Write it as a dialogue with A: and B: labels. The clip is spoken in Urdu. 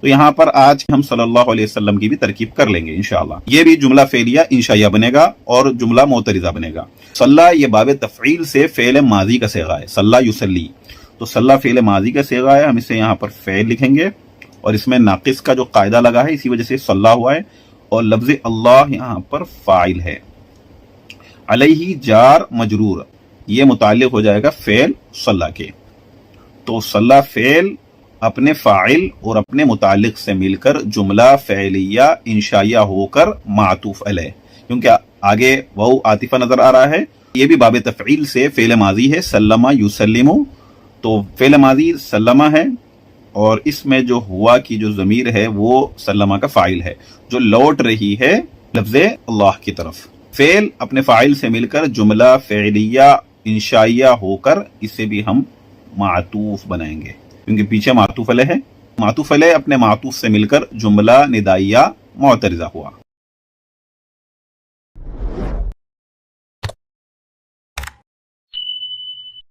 A: تو یہاں پر آج ہم صلی اللہ علیہ وسلم کی بھی ترکیب کر لیں گے انشاءاللہ. یہ بھی جملہ فعلیہ انشائیہ بنے گا اور جملہ معترضہ بنے گا. صلی یہ باب تفعیل سے فعل ماضی کا صیغہ ہے. صلی یصلی، تو صلی فعل ماضی کا صیغہ ہے. ہم اسے یہاں پر فعل لکھیں گے اور اس میں ناقص کا جو قاعدہ لگا ہے اسی وجہ سے صلی ہوا ہے، اور لفظ اللہ یہاں پر فاعل ہے. علیہ جار مجرور، یہ متعلق ہو جائے گا فعل صلی کے. تو صلی فعل اپنے فاعل اور اپنے متعلق سے مل کر جملہ فعلیہ انشائیہ ہو کر معطوف علیہ، کیونکہ آگے وہ عاطفہ نظر آ رہا ہے. یہ بھی باب تفعیل سے فعل ماضی ہے. سلم یسلم، تو فعل ماضی سلمہ ہے اور اس میں جو ہوا کی جو ضمیر ہے وہ سلمہ کا فاعل ہے جو لوٹ رہی ہے لفظ اللہ کی طرف. فعل اپنے فاعل سے مل کر جملہ فعلیہ انشائیہ ہو کر اسے بھی ہم معطوف بنائیں گے، کیونکہ پیچھے معطوف علیہ ہے. معطوف علیہ اپنے معطوف سے مل کر جملہ ندائیہ معترضہ ہوا.